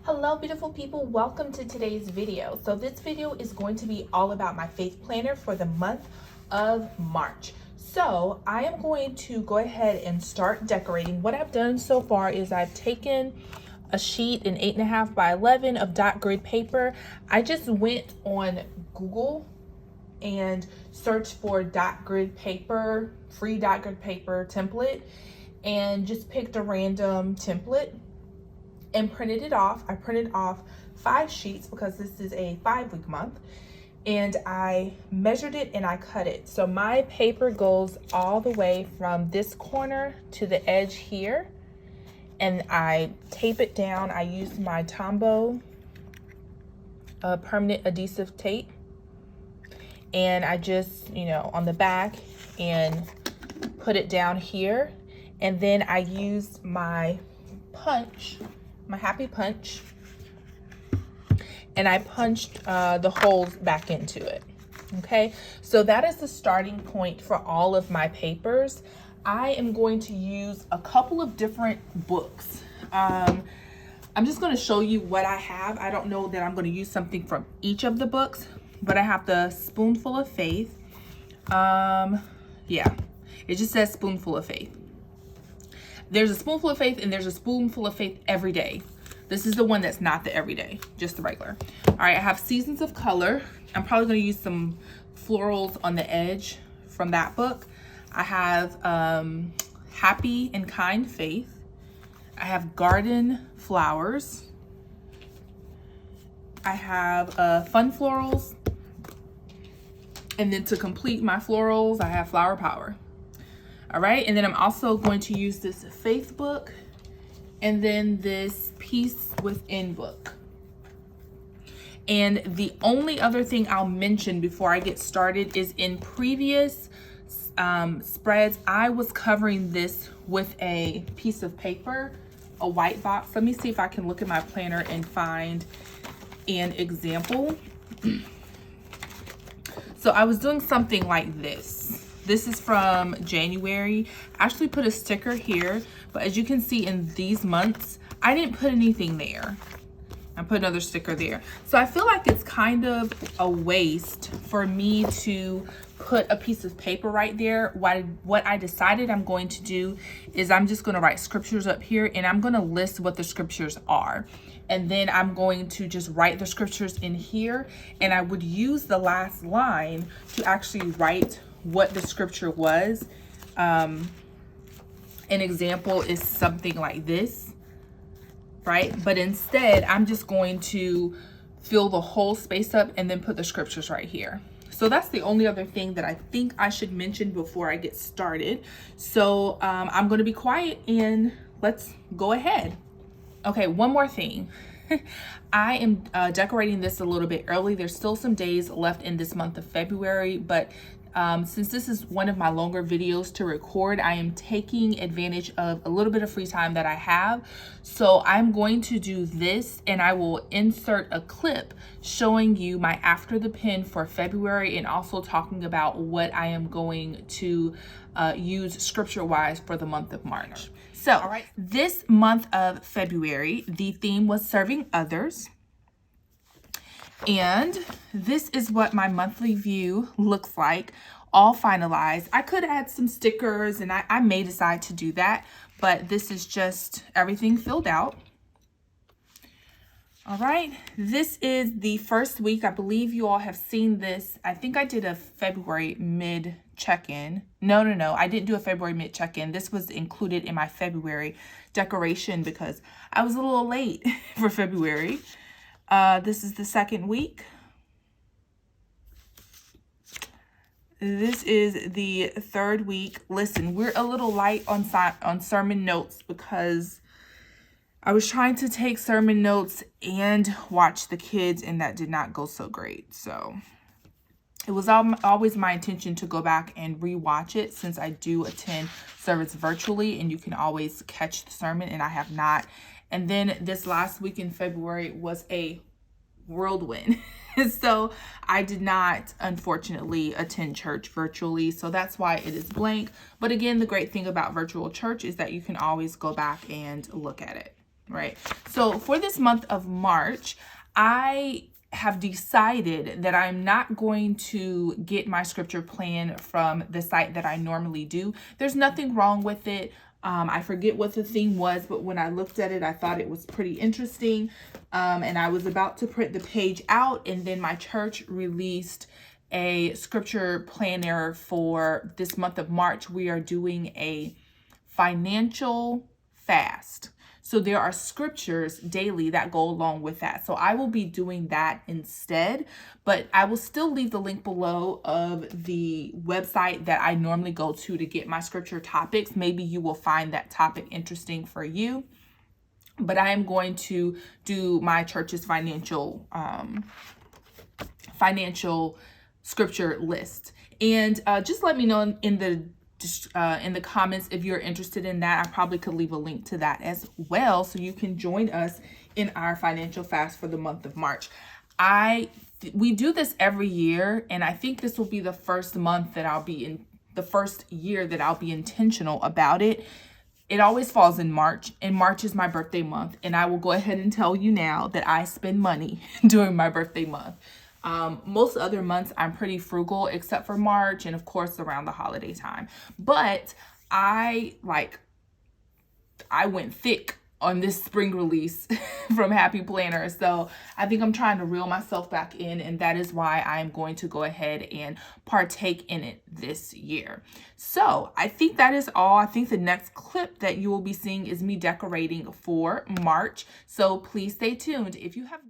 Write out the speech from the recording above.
Hello beautiful people, welcome to today's video. So this video is going to be all about my faith planner for the month of March. So I am going to go ahead and start decorating. What I've done so far is I've taken a sheet, an 8.5 by 11 of dot grid paper. I just went on Google and searched for dot grid paper, free dot grid paper template, and just picked a random template and printed it off. I printed off 5 sheets because this is a 5-week month, and I measured it and I cut it. So my paper goes all the way from this corner to the edge here, and I tape it down. I use my Tombow permanent adhesive tape, and I just, on the back and put it down here, and then I used my punch, my Happy Punch, and I punched the holes back into it. Okay, so that is the starting point for all of my papers. I am going to use a couple of different books. I'm just going to show you what I have. I don't know that I'm going to use something from each of the books, but I have the Spoonful of Faith. Yeah, it just says Spoonful of Faith. There's a Spoonful of Faith and there's a Spoonful of Faith Every Day. This is the one that's not the everyday, just the regular. All right, I have Seasons of Color. I'm probably gonna use some florals on the edge from that book. I have Happy and Kind Faith. I have Garden Flowers. I have Fun Florals. And then to complete my florals, I have Flower Power. All right, and then I'm also going to use this Faith book and then this Peace Within book. And the only other thing I'll mention before I get started is in previous spreads, I was covering this with a piece of paper, a white box. Let me see if I can look at my planner and find an example. So I was doing something like this. This is from January. I actually put a sticker here, but as you can see in these months, I didn't put anything there. I put another sticker there. So I feel like it's kind of a waste for me to put a piece of paper right there. What I decided I'm going to do is I'm just gonna write scriptures up here, and I'm gonna list what the scriptures are. And then I'm going to just write the scriptures in here, and I would use the last line to actually write what the scripture was. An example is something like this, right? But instead, I'm just going to fill the whole space up and then put the scriptures right here. So that's the only other thing that I think I should mention before I get started. So I'm going to be quiet and let's go ahead. Okay, one more thing. I am decorating this a little bit early. There's still some days left in this month of February, but since this is one of my longer videos to record, I am taking advantage of a little bit of free time that I have. So I'm going to do this, and I will insert a clip showing you my after the pen for February, and also talking about what I am going to use scripture-wise for the month of March. So, all right, this month of February, the theme was serving others. And this is what my monthly view looks like, all finalized. I could add some stickers, and I may decide to do that, but this is just everything filled out. All right, this is the first week. I believe you all have seen this. I think I did a February mid check-in. No, I didn't do a February mid check-in. This was included in my February decoration because I was a little late for February. This is the second week. This is the third week. Listen, we're a little light on sermon notes because I was trying to take sermon notes and watch the kids, and that did not go so great. So it was always my intention to go back and rewatch it, since I do attend service virtually and you can always catch the sermon, and I have not. And then this last week in February was a whirlwind. So I did not, unfortunately, attend church virtually. So that's why it is blank. But again, the great thing about virtual church is that you can always go back and look at it. right? So for this month of March, I have decided that I'm not going to get my scripture plan from the site that I normally do. There's nothing wrong with it. I forget what the theme was, but when I looked at it, I thought it was pretty interesting. And I was about to print the page out, and then my church released a scripture planner for this month of March. We are doing a financial fast. So there are scriptures daily that go along with that. So I will be doing that instead, but I will still leave the link below of the website that I normally go to get my scripture topics. Maybe you will find that topic interesting for you. But I am going to do my church's financial scripture list. And just let me know in the comments if you're interested in that. I probably could leave a link to that as well, so you can join us in our financial fast for the month of March. We do this every year, and I think this will be the first month that I'll be in, the first year that I'll be intentional about it. It always falls in March, and March is my birthday month, and I will go ahead and tell you now that I spend money during my birthday month. Most other months I'm pretty frugal, except for March and of course around the holiday time. But I went thick on this spring release from Happy Planner. So I think I'm trying to reel myself back in, and that is why I'm going to go ahead and partake in it this year. So I think that is all. I think the next clip that you will be seeing is me decorating for March. So please stay tuned. If you have